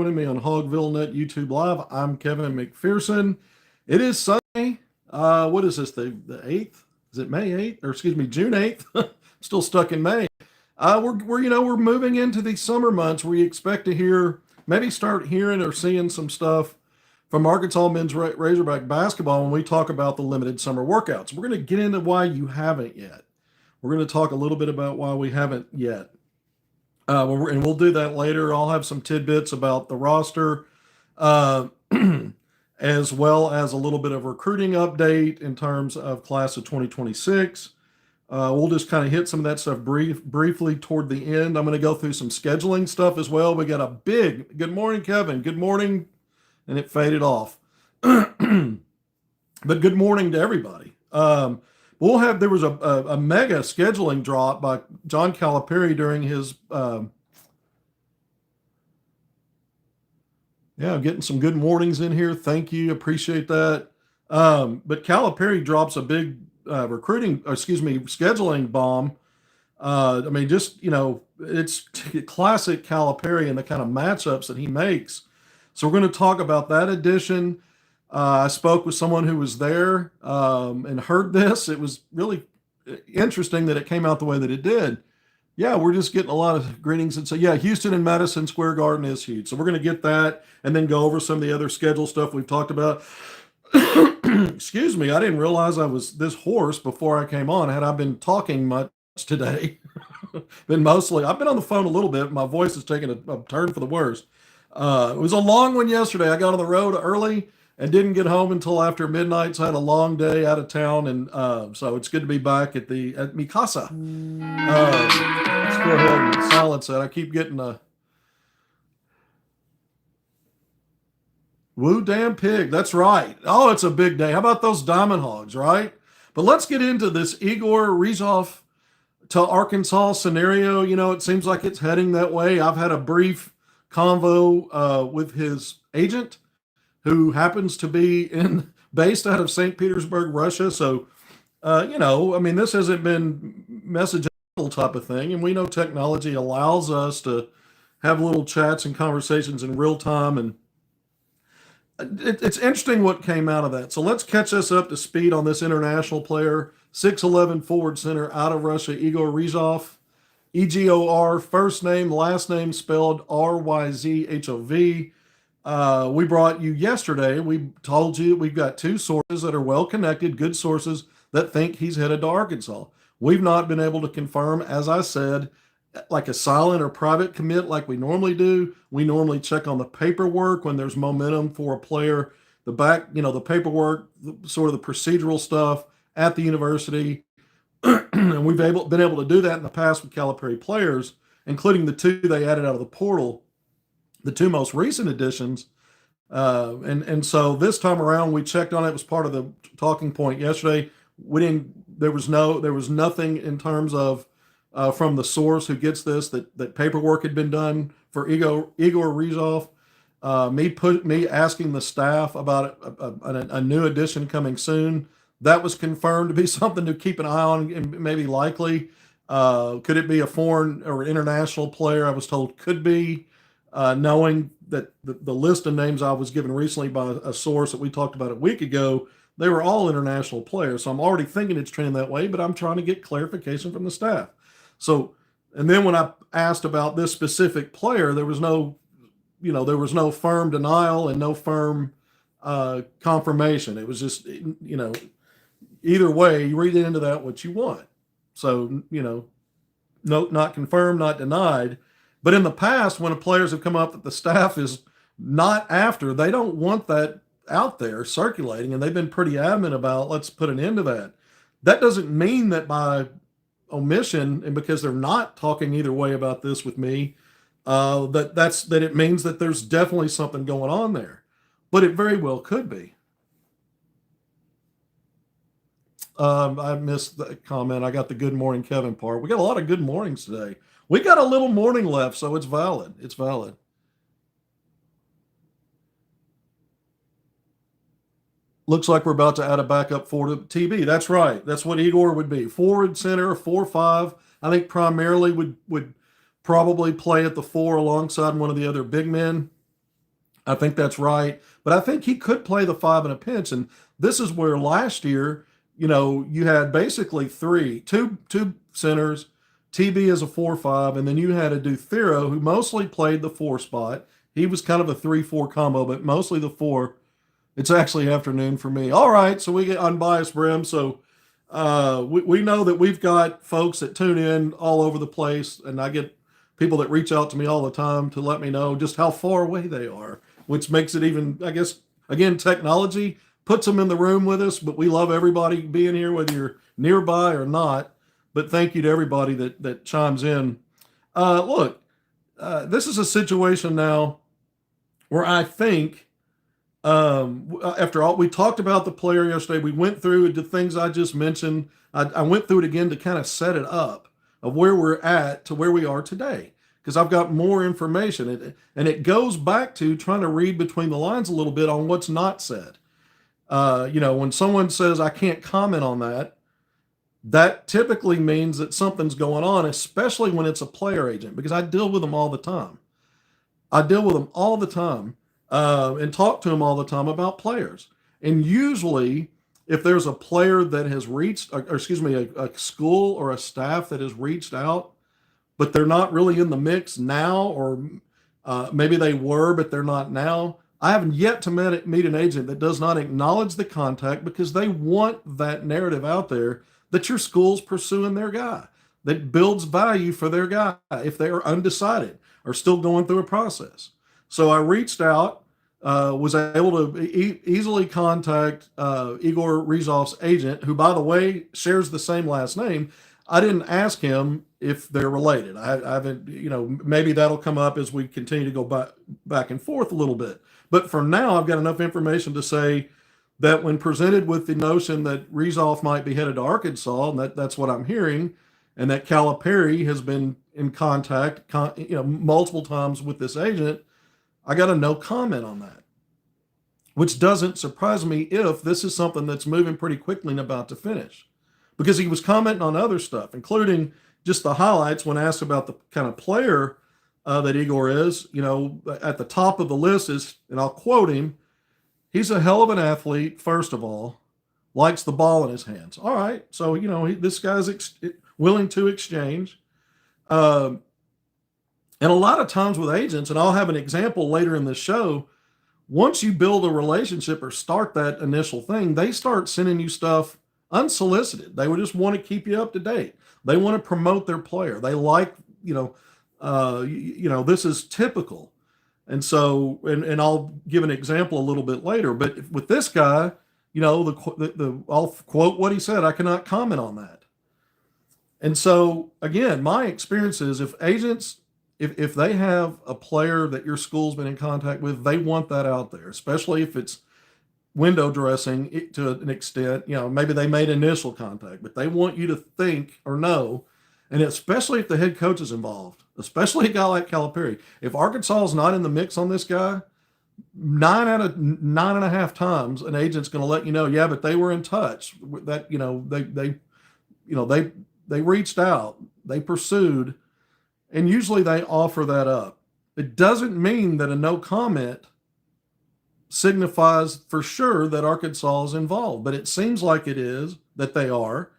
joining me on HogvilleNET YouTube Live. I'm Kevin McPherson. It is Sunday. What is this? The 8th? Is it May 8th? Or excuse me, June 8th? Still stuck in May. We're moving into the summer months. We expect to maybe start hearing or seeing some stuff from Arkansas men's Razorback basketball when we talk about the limited summer workouts. We're going to get into why you haven't yet. We're going to talk a little bit about why we haven't yet. And we'll do that later. I'll have some tidbits about the roster, as well as a little bit of recruiting update in terms of class of 2026. We'll just kind of hit some of that stuff briefly toward the end. I'm going to go through some scheduling stuff as well. We got a big good morning, Kevin. Good morning, and it faded off. But good morning to everybody. There was a mega scheduling drop by John Calipari during his, getting some good mornings in here. Thank you. Appreciate that. But Calipari drops a big scheduling bomb. It's classic Calipari and the kind of matchups that he makes. So we're going to talk about that edition. I spoke with someone who was there and heard this. It was really interesting that it came out the way that it did. Yeah, we're just getting a lot of greetings and say, Houston and Madison Square Garden is huge. So we're going to get that and then go over some of the other schedule stuff we've talked about. Excuse me, I didn't realize I was this hoarse before I came on. Had I been talking much today? I've been on the phone a little bit. My voice is taking a turn for the worse. It was a long one yesterday. I got on the road early and didn't get home until after midnight. So I had a long day out of town, and so it's good to be back at mi casa. Let's go ahead and silence that. I keep getting a woo damn pig. That's right. Oh, it's a big day. How about those Diamond Hogs, right? But let's get into this Igor Reezhov to Arkansas scenario. It seems like it's heading that way. I've had a brief convo with his agent, who happens to be based out of St. Petersburg, Russia. So, this hasn't been message type of thing. And we know technology allows us to have little chats and conversations in real time. And it's interesting what came out of that. So let's catch us up to speed on this international player, 6'11" forward center out of Russia, Igor Reezhov. EGOR, first name, last name spelled RYZHOV. We brought you yesterday. We told you we've got two sources that are well connected, good sources that think he's headed to Arkansas. We've not been able to confirm, as I said, like a silent or private commit like we normally do. We normally check on the paperwork when there's momentum for a player, the paperwork, sort of the procedural stuff at the university. And we've been able to do that in the past with Calipari players, including the two they added out of the portal, the two most recent additions. And so this time around, we checked on it. It was part of the talking point yesterday. There was nothing in terms of from the source who gets this, that paperwork had been done for Igor Reezhov. Me asking the staff about a new addition coming soon. That was confirmed to be something to keep an eye on and maybe likely. Could it be a foreign or international player? I was told could be. Knowing that the list of names I was given recently by a source that we talked about a week ago, they were all international players. So I'm already thinking it's trending that way, but I'm trying to get clarification from the staff. So, and then when I asked about this specific player, there was no firm denial and no firm confirmation. It was just, either way, you read into that what you want. So, no, not confirmed, not denied. But in the past, when players have come up that the staff is not after, they don't want that out there circulating, and they've been pretty adamant about, let's put an end to that. That doesn't mean that by omission, and because they're not talking either way about this with me, that it means that there's definitely something going on there. But it very well could be. I missed the comment. I got the good morning, Kevin part. We got a lot of good mornings today. We got a little morning left, so it's valid. It's valid. Looks like we're about to add a backup forward to TB. That's right. That's what Igor would be. Forward center, 4-5. I think primarily would probably play at the 4 alongside one of the other big men. I think that's right. But I think he could play the five in a pinch. And this is where last year, you had basically two centers, TB as a 4-5, and then you had a Duthero who mostly played the four spot. He was kind of a 3-4 combo, but mostly the four. It's actually afternoon for me. All right, so we get unbiased brim. So we know that we've got folks that tune in all over the place, and I get people that reach out to me all the time to let me know just how far away they are, which makes it even, I guess, again, technology puts them in the room with us, but we love everybody being here, whether you're nearby or not. But thank you to everybody that chimes in. Look, this is a situation now where I think, after all, we talked about the player yesterday. We went through the things I just mentioned. I went through it again to kind of set it up of where we're at to where we are today, because I've got more information. And it goes back to trying to read between the lines a little bit on what's not said. When someone says, I can't comment on that, that typically means that something's going on, especially when it's a player agent, because I deal with them all the time. And talk to them all the time about players. And usually, if there's a player that has reached, or excuse me, a school or a staff that has reached out, but they're not really in the mix now, or maybe they were, but they're not now. I haven't yet to meet an agent that does not acknowledge the contact, because they want that narrative out there that your school's pursuing their guy, that builds value for their guy if they are undecided or still going through a process. So I reached out, was able to easily contact Igor Reezhov's agent, who, by the way, shares the same last name. I didn't ask him if they're related. I haven't, maybe that'll come up as we continue to go back and forth a little bit. But for now, I've got enough information to say that when presented with the notion that Reezhov might be headed to Arkansas, and that's what I'm hearing, and that Calipari has been in contact, multiple times with this agent, I got a no comment on that, which doesn't surprise me if this is something that's moving pretty quickly and about to finish, because he was commenting on other stuff, including just the highlights when asked about the kind of player that Igor is. At the top of the list is, and I'll quote him, he's a hell of an athlete, first of all, likes the ball in his hands. All right, so, this guy's willing to exchange. And a lot of times with agents, and I'll have an example later in the show, once you build a relationship or start that initial thing, they start sending you stuff unsolicited. They would just want to keep you up to date. They want to promote their player. They like, this is typical. And so, and I'll give an example a little bit later, but with this guy, I'll quote what he said. I cannot comment on that. And so, again, my experience is, if agents, if they have a player that your school's been in contact with, they want that out there, especially if it's window dressing to an extent. Maybe they made initial contact, but they want you to think or know, and especially if the head coach is involved, especially a guy like Calipari. If Arkansas is not in the mix on this guy, 9 out of 9.5 times an agent's going to let you know, yeah, but they were in touch. That they reached out, they pursued, and usually they offer that up. It doesn't mean that a no comment signifies for sure that Arkansas is involved, but it seems like it is, that they are.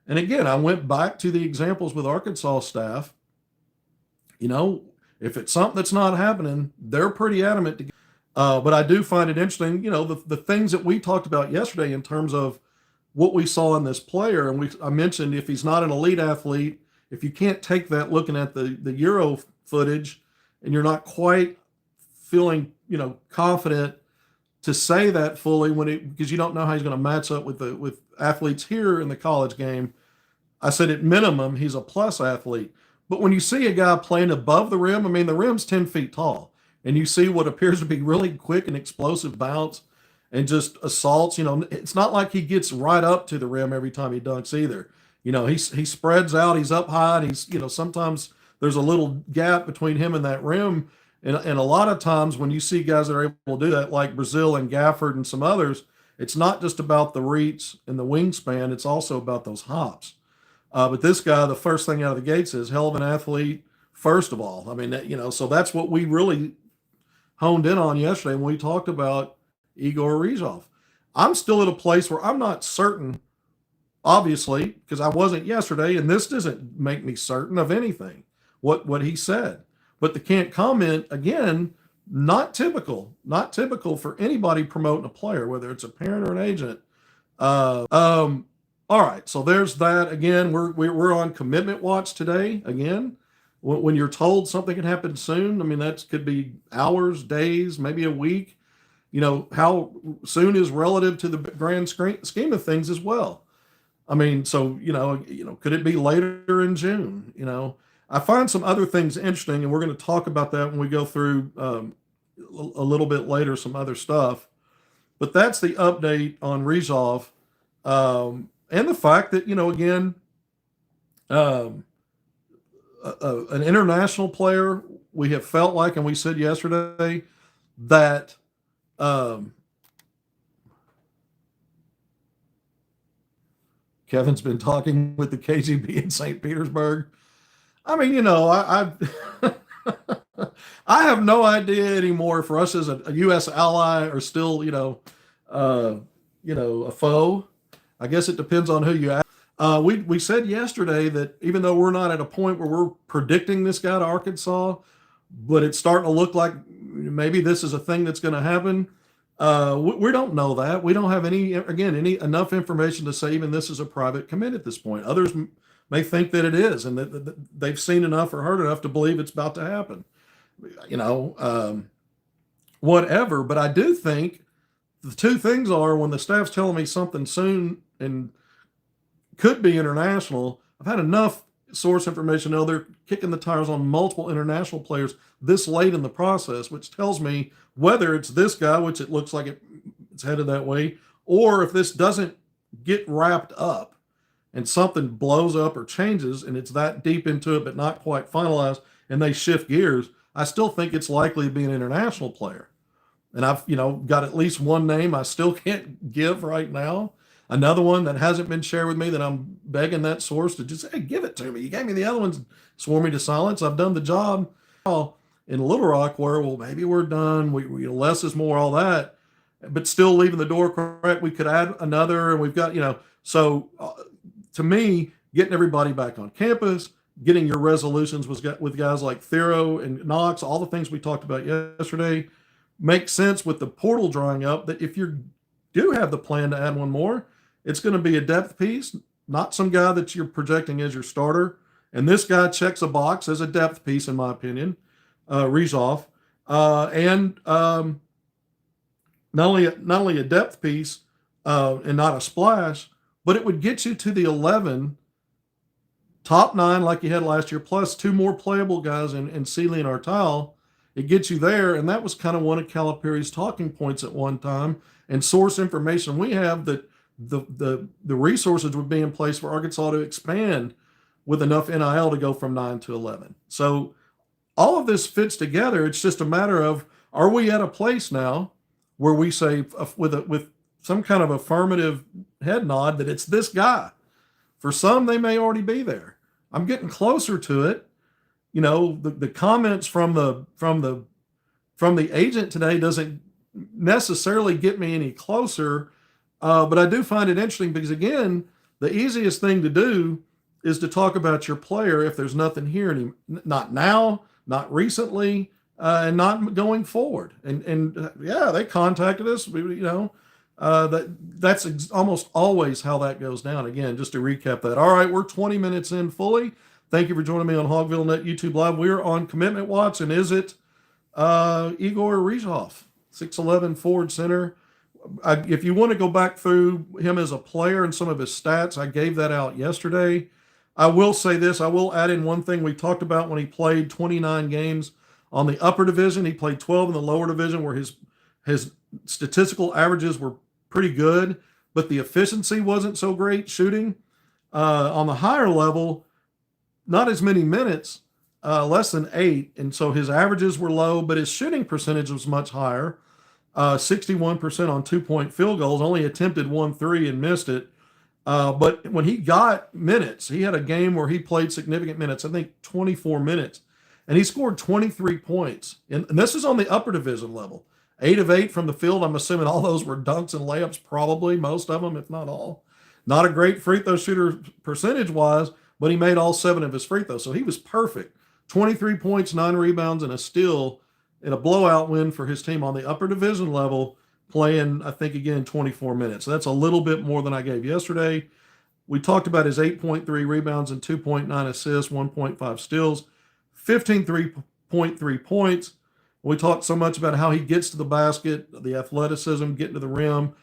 And again, I went back to the examples with Arkansas staff. If it's something that's not happening, they're pretty adamant to get. But I do find it interesting, the things that we talked about yesterday in terms of what we saw in this player. And I mentioned, if he's not an elite athlete, if you can't take that looking at the Euro footage, and you're not quite feeling, confident to say that fully because you don't know how he's going to match up with athletes here in the college game. I said at minimum, he's a plus athlete. But when you see a guy playing above the rim, the rim's 10 feet tall, and you see what appears to be really quick and explosive bounce and just assaults, it's not like he gets right up to the rim every time he dunks either. He spreads out, he's up high, and he's, sometimes there's a little gap between him and that rim. And a lot of times when you see guys that are able to do that, like Brazil and Gafford and some others, it's not just about the reach and the wingspan, it's also about those hops. But this guy, the first thing out of the gates is hell of an athlete, first of all. So that's what we really honed in on yesterday when we talked about Igor Reezhov. I'm still at a place where I'm not certain, obviously, because I wasn't yesterday, and this doesn't make me certain of anything, what he said. But the can't comment, again, not typical for anybody promoting a player, whether it's a parent or an agent. All right, so there's that. Again, we're on commitment watch today. Again, when you're told something can happen soon, I mean, that could be hours, days, maybe a week. You know, how soon is relative to the grand scheme of things as well. I mean, so could it be later in June? I find some other things interesting, and we're going to talk about that when we go through a little bit later some other stuff. But that's the update on Ryzhov, and the fact that again, an international player. We have felt like, and we said yesterday that. Kevin's been talking with the KGB in St. Petersburg. I mean, I I have no idea anymore if Russia's a U.S. ally or still, a foe. I guess it depends on who you ask. We said yesterday that even though we're not at a point where we're predicting this guy to Arkansas, but it's starting to look like maybe this is a thing that's going to happen. We don't know that. We don't have any enough information to say even this is a private commit at this point. Others may think that it is, and that they've seen enough or heard enough to believe it's about to happen. Whatever. But I do think the two things are, when the staff's telling me something soon and could be international, I've had enough source information to know they're kicking the tires on multiple international players this late in the process, which tells me whether it's this guy, which it looks like it's headed that way, or if this doesn't get wrapped up and something blows up or changes and it's that deep into it but not quite finalized and they shift gears, I still think it's likely to be an international player. And I've got at least one name I still can't give right now. Another one that hasn't been shared with me that I'm begging that source to just say, give it to me. You gave me the other ones, swore me to silence. I've done the job. In Little Rock, where, well, maybe we're done. We less is more, all that, but still leaving the door correct. We could add another, and we've got, so to me, getting everybody back on campus, getting your resolutions with guys like Thero and Knox, all the things we talked about yesterday, makes sense with the portal drying up, that if you do have the plan to add one more, it's going to be a depth piece, not some guy that you're projecting as your starter. And this guy checks a box as a depth piece, in my opinion, Ryzhov. And not only a depth piece and not a splash, but it would get you to the 11, top 9 like you had last year, plus 2 more playable guys in Seeley and Artal. It gets you there, and that was kind of one of Calipari's talking points at one time. And source information we have that the resources would be in place for Arkansas to expand with enough NIL to go from 9 to 11. So all of this fits together. It's just a matter of, are we at a place now where we say with some kind of affirmative head nod that it's this guy? For some, they may already be there. I'm getting closer to it. The comments from the agent today doesn't necessarily get me any closer, but I do find it interesting because, again, the easiest thing to do is to talk about your player if there's nothing here, not now, not recently, and not going forward. And yeah, they contacted us. That's almost always how that goes down. Again, just to recap that. All right, we're 20 minutes in fully. Thank you for joining me on HogvilleNET YouTube Live. We're on Commitment Watch, and is it Igor Reezhov, 6'11" forward center. If you want to go back through him as a player and some of his stats, I gave that out yesterday. I will say this. I will add in one thing we talked about when he played 29 games on the upper division. He played 12 in the lower division, where his statistical averages were pretty good, but the efficiency wasn't so great shooting. On the higher level, not as many minutes, less than 8. And so his averages were low, but his shooting percentage was much higher. 61% on 2-point field goals, only attempted 1 3 and missed it. But when he got minutes, he had a game where he played significant minutes, I think 24 minutes. and he scored 23 points. And this is on the upper division level. 8 of 8 from the field. I'm assuming all those were dunks and layups, probably most of them, if not all. Not a great free throw shooter percentage wise, but he made all 7 of his free throws. So he was perfect. 23 points, 9 rebounds, and a steal in a blowout win for his team on the upper division level, playing, I think, again, 24 minutes. So that's a little bit more than I gave yesterday. We talked about his 8.3 rebounds and 2.9 assists, 1.5 steals, 15 3.3 points. We talked so much about how he gets to the basket, the athleticism, getting to the rim.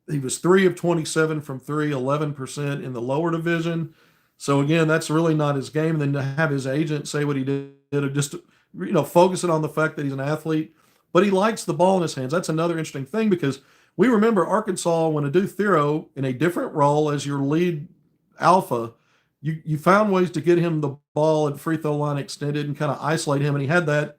He was 3 of 27 from 3, 11% in the lower division. So again, that's really not his game. And then to have his agent say what he did, just focusing on the fact that he's an athlete, but he likes the ball in his hands. That's another interesting thing, because we remember Arkansas when Adu Thero, in a different role as your lead alpha, you found ways to get him the ball at free throw line extended and kind of isolate him. And he had that,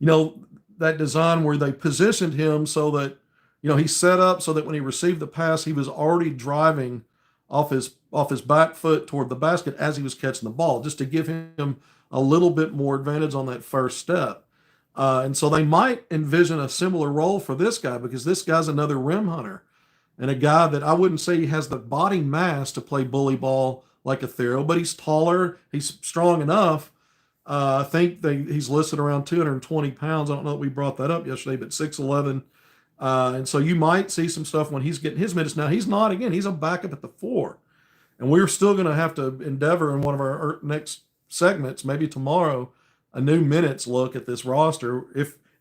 that design where they positioned him so that, he set up so that when he received the pass, he was already driving off his back foot toward the basket as he was catching the ball, just to give him a little bit more advantage on that first step. And so they might envision a similar role for this guy, because this guy's another rim hunter and a guy that I wouldn't say he has the body mass to play bully ball like a Thero, but he's taller, he's strong enough. I think he's listed around 220 pounds. I don't know that we brought that up yesterday, but 6'11". And so you might see some stuff when he's getting his minutes. Now, he's a backup at the 4. And we're still going to have to endeavor in one of our next segments, maybe tomorrow, a new minutes look at this roster.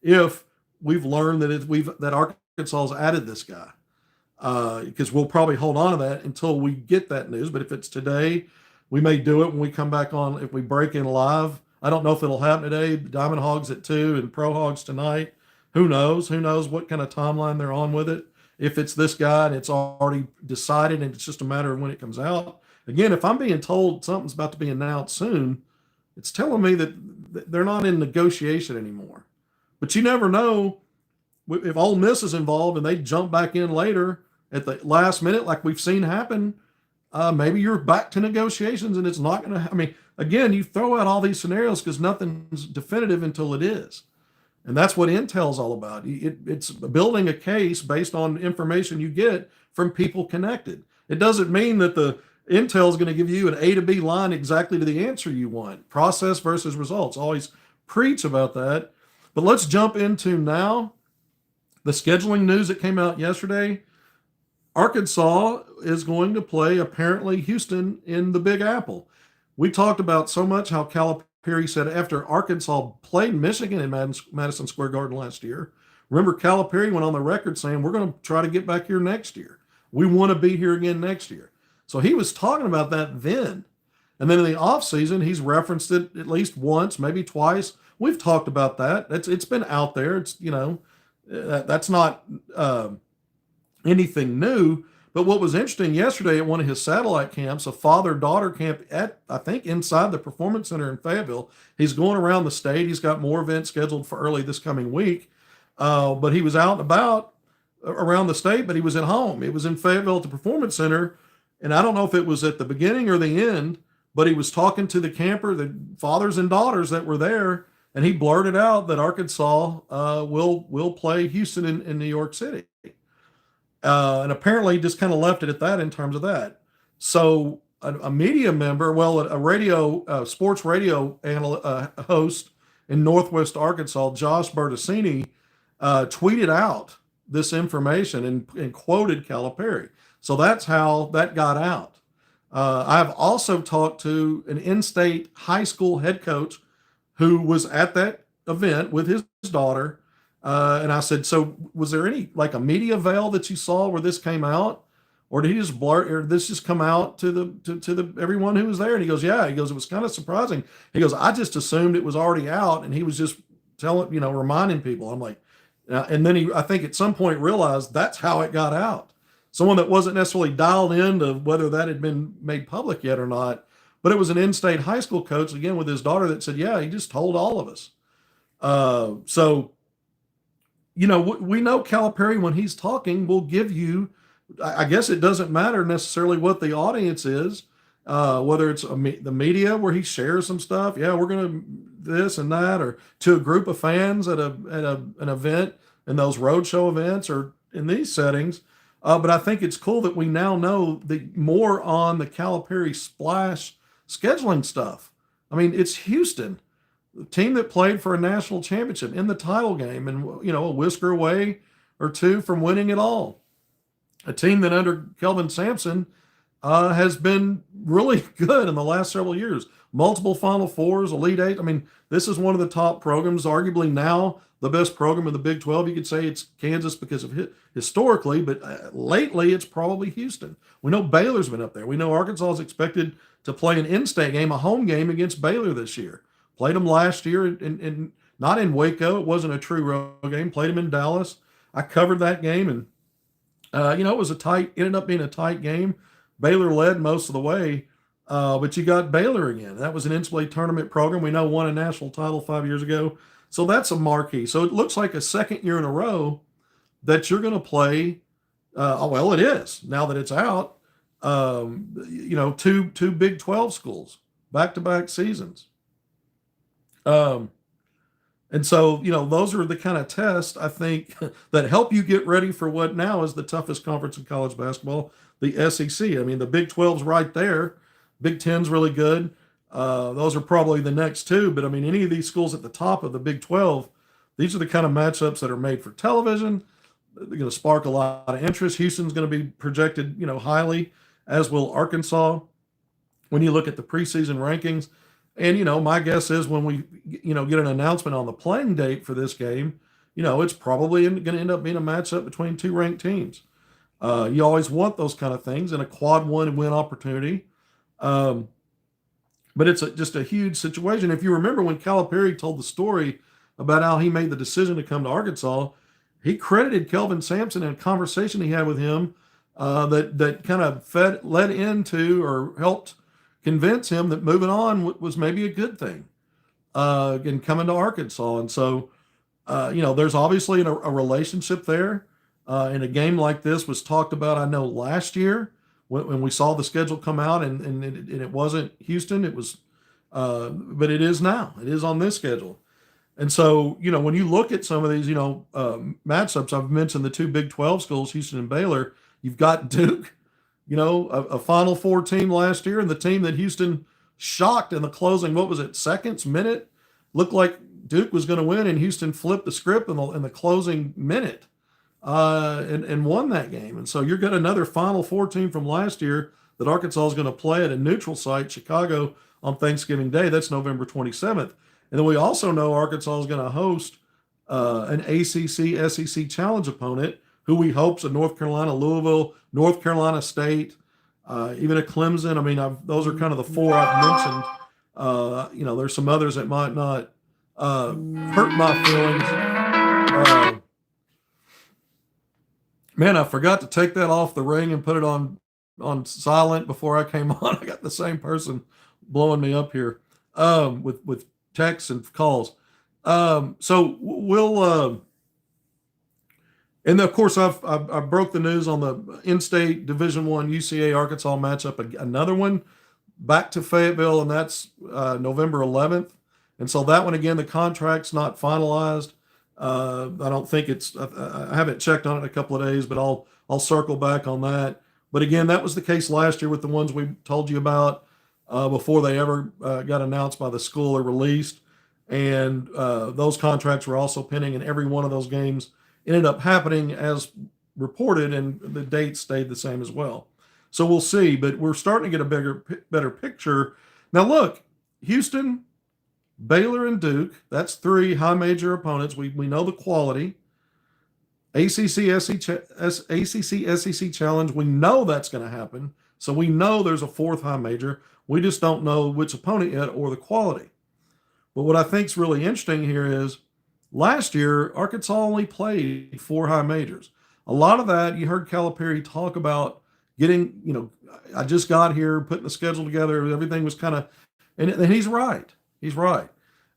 If we've learned that Arkansas has added this guy, because we'll probably hold on to that until we get that news. But if it's today, we may do it when we come back on. If we break in live, I don't know if it'll happen today. Diamond Hogs at 2 and Pro Hogs tonight. Who knows? Who knows what kind of timeline they're on with it? If it's this guy and it's already decided and it's just a matter of when it comes out. Again, if I'm being told something's about to be announced soon, it's telling me that they're not in negotiation anymore. But you never know if Ole Miss is involved and they jump back in later at the last minute, like we've seen happen. Maybe you're back to negotiations and it's not going to. Again, you throw out all these scenarios because nothing's definitive until it is. And that's what Intel's all about. It's building a case based on information you get from people connected. It doesn't mean that the Intel is going to give you an A to B line exactly to the answer you want. Process versus results. Always preach about that. But let's jump into now the scheduling news that came out yesterday. Arkansas is going to play, apparently, Houston in the Big Apple. We talked about so much how Calipari said after Arkansas played Michigan in Madison Square Garden last year, remember Calipari went on the record saying, we're going to try to get back here next year. We want to be here again next year. So he was talking about that then. And then in the offseason, he's referenced it at least once, maybe twice. We've talked about that. It's been out there. It's, that's not anything new. But what was interesting yesterday at one of his satellite camps, a father-daughter camp at, I think, inside the Performance Center in Fayetteville. He's going around the state. He's got more events scheduled for early this coming week. But he was out and about around the state, but he was at home. It was in Fayetteville at the Performance Center. And I don't know if it was at the beginning or the end, but he was talking to the camper, the fathers and daughters that were there, and he blurted out that Arkansas will play Houston in New York City. And apparently just kind of left it at that in terms of that. So a media member, a sports radio host in Northwest Arkansas, Josh Bertassini, tweeted out this information and quoted Calipari. So that's how that got out. I've also talked to an in-state high school head coach who was at that event with his daughter. And I said, so was there any, like a media veil that you saw where this came out? Or did he just blurt, or did this just come out to the everyone who was there? And he goes, yeah. He goes, it was kind of surprising. He goes, I just assumed it was already out, and he was just reminding people. I'm like, and then I think at some point realized that's how it got out. Someone that wasn't necessarily dialed into whether that had been made public yet or not, but it was an in-state high school coach, again, with his daughter that said, yeah, he just told all of us. So, we know Calipari, when he's talking, will give you, I guess it doesn't matter necessarily what the audience is. whether it's the media where he shares some stuff. Yeah, we're going to this and that, or to a group of fans at an event in those roadshow events or in these settings. But I think it's cool that we now know the more on the Calipari splash scheduling stuff. I mean, it's Houston, the team that played for a national championship in the title game, and a whisker away or two from winning it all. A team that under Kelvin Sampson has been really good in the last several years. Multiple Final Fours, Elite Eight. I mean, this is one of the top programs, arguably now the best program in the Big 12. You could say it's Kansas because of historically, but lately it's probably Houston. We know Baylor's been up there. We know Arkansas is expected to play an in-state game, a home game against Baylor this year. Played them last year, in not in Waco. It wasn't a true road game. Played them in Dallas. I covered that game, and it was ended up being a tight game. Baylor led most of the way, but you got Baylor again. That was an NCAA tournament program. We know won a national title 5 years ago. So that's a marquee. So it looks like a second year in a row that you're going to play. Well, it is now that it's out. Two Big 12 schools, back-to-back seasons. And so, those are the kind of tests, I think, that help you get ready for what now is the toughest conference in college basketball, the SEC. I mean, the Big 12's right there. Big 10's really good. Those are probably the next two. But, I mean, any of these schools at the top of the Big 12, these are the kind of matchups that are made for television. They're going to spark a lot of interest. Houston's going to be projected, highly, as will Arkansas. When you look at the preseason rankings, and, my guess is when we, get an announcement on the playing date for this game, it's probably going to end up being a matchup between two ranked teams. You always want those kind of things in a quad one win opportunity. But it's just a huge situation. If you remember when Calipari told the story about how he made the decision to come to Arkansas, he credited Kelvin Sampson in a conversation he had with him that kind of led into or helped convince him that moving on was maybe a good thing and coming to Arkansas. And so, there's obviously a relationship there. And a game like this was talked about, I know, last year when we saw the schedule come out, and it wasn't Houston. It was, but it is now. It is on this schedule. And so, when you look at some of these, matchups, I've mentioned the two Big 12 schools, Houston and Baylor. You've got Duke, a Final Four team last year, and the team that Houston shocked in the closing, minute, looked like Duke was going to win, and Houston flipped the script in the closing minute and won that game. And so you're got another Final Four team from last year that Arkansas is going to play at a neutral site, Chicago, on Thanksgiving Day. That's November 27th. And then we also know Arkansas is going to host an ACC SEC Challenge opponent who we hope's a North Carolina, Louisville, North Carolina State, even a Clemson. I mean, those are kind of the four I've mentioned. There's some others that might not hurt my feelings. Man, I forgot to take that off the ring and put it on silent before I came on. I got the same person blowing me up here with texts and calls. So we'll and of course I broke the news on the in-state Division I UCA Arkansas matchup, another one back to Fayetteville, and that's November 11th. And so that one, again, the contract's not finalized. I don't think I haven't checked on it in a couple of days, but I'll circle back on that. But again, that was the case last year with the ones we told you about before they ever got announced by the school or released. And those contracts were also pending, and every one of those games ended up happening as reported, and the dates stayed the same as well. So we'll see, but we're starting to get a better picture. Now look, Houston, Baylor, and Duke, that's three high major opponents. We know the quality. ACC SEC Challenge, we know that's going to happen. So we know there's a fourth high major. We just don't know which opponent yet or the quality. But what I think is really interesting here is last year, Arkansas only played four high majors. A lot of that, you heard Calipari talk about getting, I just got here, putting the schedule together. Everything was kind of, and he's right. He's right.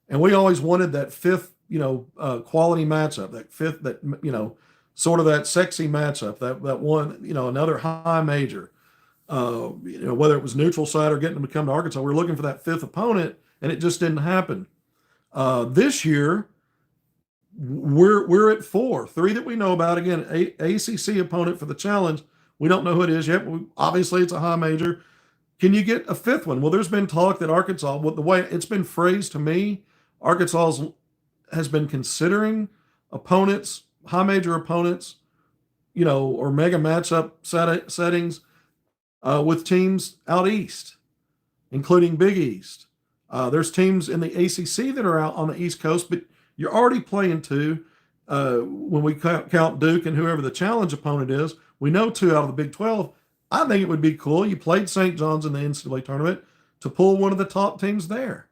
And we always wanted that fifth, quality matchup, that fifth, sort of that sexy matchup, that one, another high major. Whether it was neutral site or getting them to come to Arkansas. We were looking for that fifth opponent, and it just didn't happen. This year, we're at four, three that we know about. Again, ACC opponent for the challenge. We don't know who it is yet. Obviously, it's a high major. Can you get a fifth one? Well, there's been talk that Arkansas, the way it's been phrased to me, Arkansas has been considering opponents, high major opponents, or mega matchup settings with teams out east, including Big East. There's teams in the ACC that are out on the East Coast, but you're already playing two. When we count Duke and whoever the challenge opponent is, we know two out of the Big 12. I think it would be cool. You played St. John's in the NCAA tournament to pull one of the top teams there.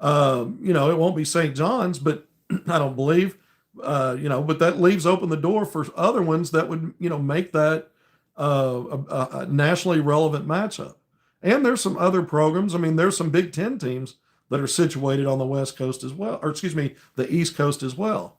It won't be St. John's, but I don't believe, but that leaves open the door for other ones that would, make that a nationally relevant matchup. And there's some other programs. I mean, there's some Big Ten teams that are situated on the West Coast as well, or the East Coast as well.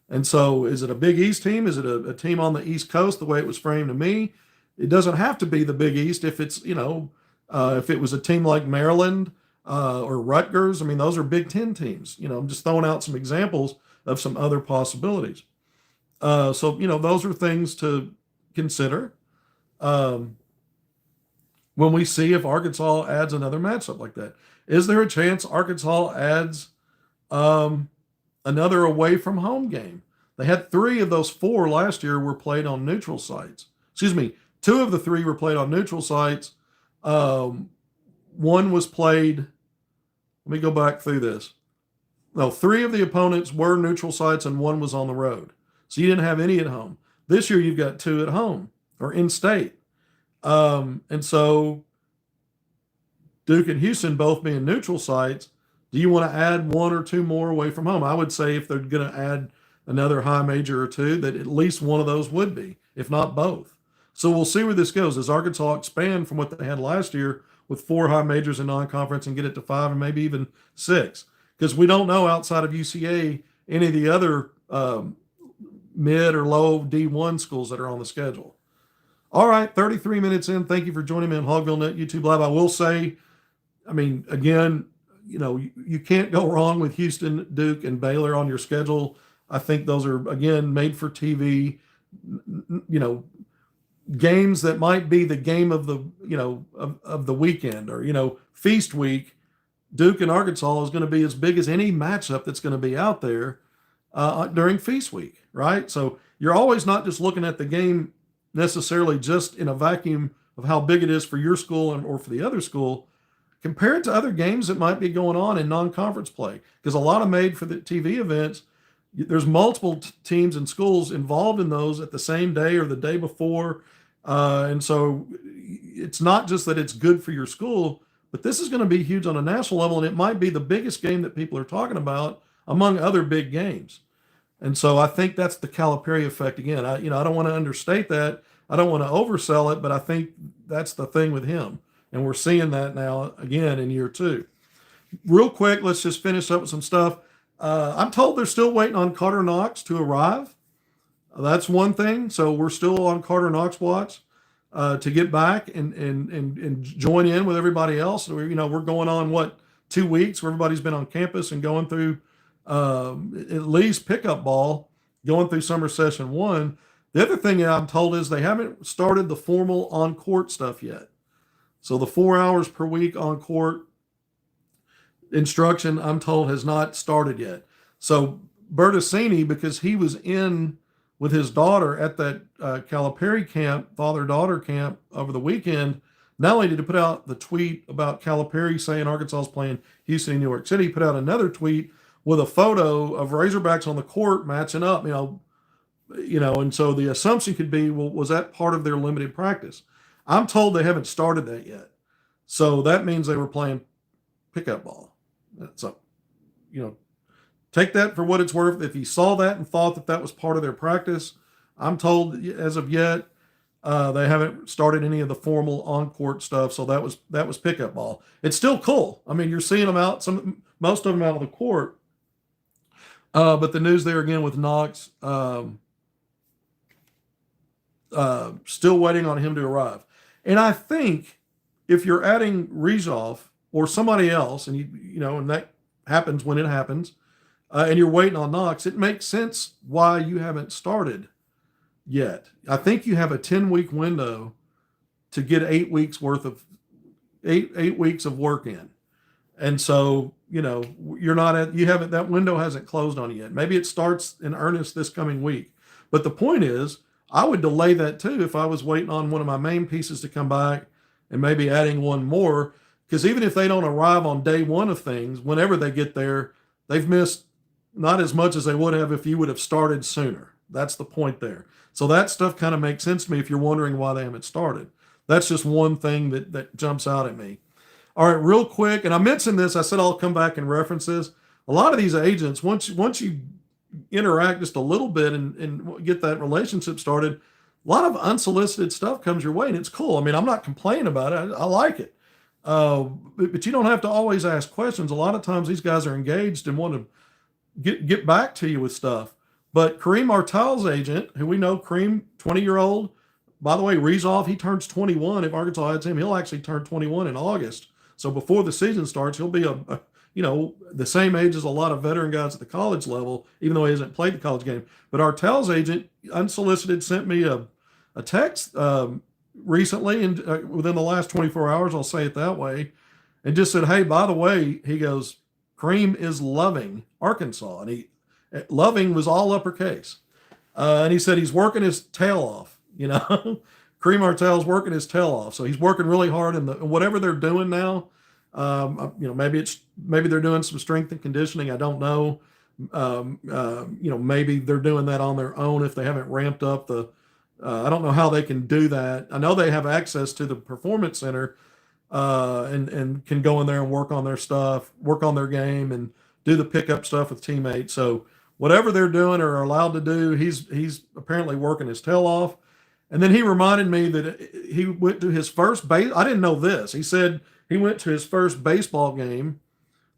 And so is it a Big East team? Is it a team on the East Coast the way it was framed to me? It doesn't have to be the Big East if it's, if it was a team like Maryland or Rutgers. I mean, those are Big Ten teams. I'm just throwing out some examples of some other possibilities. So those are things to consider when we see if Arkansas adds another matchup like that. Is there a chance Arkansas adds another away from home game? They had 3 of those 4 last year were played on neutral sites. 2 of the 3 were played on neutral sites. One was played. Let me go back through this. No, 3 of the opponents were neutral sites and 1 was on the road. So you didn't have any at home. This year you've got 2 at home or in state. And so Duke and Houston both being neutral sites, do you want to add 1 or 2 more away from home? I would say if they're going to add another high major or 2, that at least one of those would be, if not both. So we'll see where this goes. Does Arkansas expand from what they had last year with 4 high majors in non-conference and get it to 5 and maybe even 6? Because we don't know outside of UCA any of the other mid or low D1 schools that are on the schedule. All right, 33 minutes in. Thank you for joining me on HogvilleNET YouTube Live. I will say, again, you can't go wrong with Houston, Duke, and Baylor on your schedule. I think those are, again, made for TV, games that might be the game of the, of the weekend or, feast week. Duke and Arkansas is going to be as big as any matchup that's going to be out there during feast week, right? So you're always not just looking at the game necessarily just in a vacuum of how big it is for your school or for the other school. Compare it to other games that might be going on in non-conference play, because a lot of made for the TV events, there's multiple teams and schools involved in those at the same day or the day before. And so it's not just that it's good for your school, but this is going to be huge on a national level, and it might be the biggest game that people are talking about among other big games. And so I think that's the Calipari effect again. I don't want to understate that. I don't want to oversell it, but I think that's the thing with him. And we're seeing that now again in year 2. Real quick, let's just finish up with some stuff. I'm told they're still waiting on Carter Knox to arrive. That's one thing. So we're still on Carter Knox watch to get back and join in with everybody else. We're going on 2 weeks where everybody's been on campus and going through at least pickup ball, going through summer session 1. The other thing that I'm told is they haven't started the formal on-court stuff yet. So the 4 hours per week on-court instruction, I'm told, has not started yet. So Bertassini, because he was in with his daughter at that Calipari camp, father-daughter camp over the weekend, not only did he put out the tweet about Calipari saying Arkansas is playing Houston and New York City, he put out another tweet with a photo of Razorbacks on the court matching up, and so the assumption could be, well, was that part of their limited practice? I'm told they haven't started that yet. So that means they were playing pickup ball. So, take that for what it's worth. If you saw that and thought that that was part of their practice, I'm told as of yet, they haven't started any of the formal on-court stuff. So that was pickup ball. It's still cool. You're seeing them out, most of them out of the court. But the news there again with Knox, still waiting on him to arrive. And I think if you're adding Ryzhov or somebody else, and and that happens when it happens, and you're waiting on Knox, it makes sense why you haven't started yet. I think you have a 10-week window to get 8 weeks worth of 8 weeks of work in. And so, you're not that window hasn't closed on you yet. Maybe it starts in earnest this coming week. But the point is, I would delay that too if I was waiting on one of my main pieces to come back and maybe adding one more. Because even if they don't arrive on day one of things, whenever they get there, they've missed not as much as they would have if you would have started sooner. That's the point there. So that stuff kind of makes sense to me if you're wondering why they haven't started. That's just one thing that jumps out at me. All right, real quick, and I mentioned this, I said I'll come back and reference this. A lot of these agents, once you interact just a little bit and get that relationship started, a lot of unsolicited stuff comes your way, and it's cool. I mean, I'm not complaining about it. I like it. But you don't have to always ask questions. A lot of times these guys are engaged and want to get back to you with stuff. But Kareem Artal's agent, who we know, Kareem, 20-year-old, by the way, Reezhov, he turns 21. If Arkansas adds him, he'll actually turn 21 in August. So before the season starts, he'll be the same age as a lot of veteran guys at the college level, even though he hasn't played the college game. But Artel's agent, unsolicited, sent me a text recently, and within the last 24 hours, I'll say it that way, and just said, hey, by the way, he goes, Kareem is loving Arkansas. And loving was all uppercase. And he said he's working his tail off, Kareem Artel's working his tail off. So he's working really hard in whatever they're doing now. Maybe they're doing some strength and conditioning. I don't know. Maybe they're doing that on their own if they haven't ramped up I don't know how they can do that. I know they have access to the performance center, and can go in there and work on their stuff, work on their game, and do the pickup stuff with teammates. So whatever they're doing or are allowed to do, he's apparently working his tail off. And then he reminded me that he went to his first I didn't know this. He said he went to his first baseball game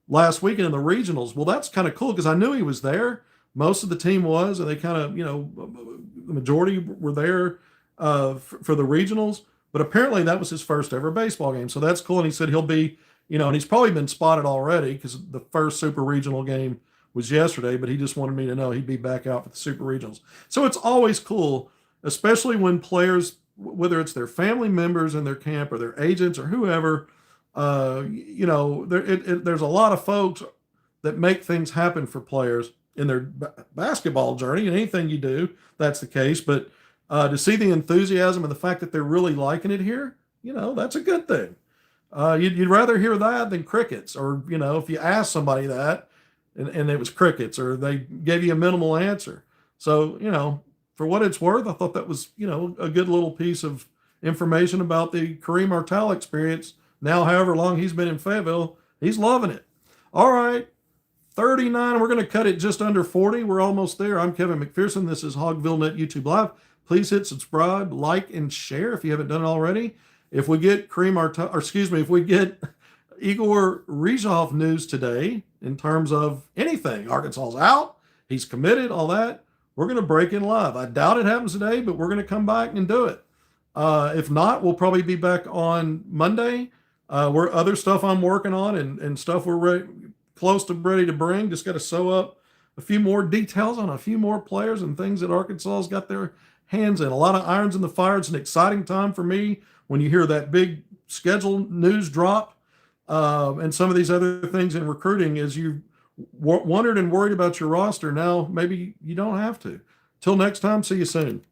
last weekend in the regionals. Well, that's kind of cool because I knew he was there. Most of the team was, and they kind of, the majority were there for the regionals. But apparently that was his first ever baseball game. So that's cool. And he said he'll be, and he's probably been spotted already because the first super regional game was yesterday, but he just wanted me to know he'd be back out for the super regionals. So it's always cool, especially when players, whether it's their family members in their camp or their agents or whoever, there's a lot of folks that make things happen for players in their basketball journey, and anything you do, that's the case. But to see the enthusiasm and the fact that they're really liking it here, that's a good thing. You'd rather hear that than crickets, or, if you ask somebody that and it was crickets, or they gave you a minimal answer. So, for what it's worth, I thought that was, a good little piece of information about the Kareem Artal experience. Now, however long he's been in Fayetteville, he's loving it. All right, 39. We're going to cut it just under 40. We're almost there. I'm Kevin McPherson. This is HogvilleNET YouTube Live. Please hit subscribe, like, and share if you haven't done it already. If we get if we get Igor Reezhov news today in terms of anything, Arkansas's out, he's committed, all that, we're going to break in live. I doubt it happens today, but we're going to come back and do it. If not, we'll probably be back on Monday. We're other stuff I'm working on and stuff we're close to ready to bring. Just got to sew up a few more details on a few more players and things that Arkansas has got their hands in. A lot of irons in the fire. It's an exciting time for me when you hear that big schedule news drop, and some of these other things in recruiting. As you wondered and worried about your roster, now maybe you don't have to. Till next time, see you soon.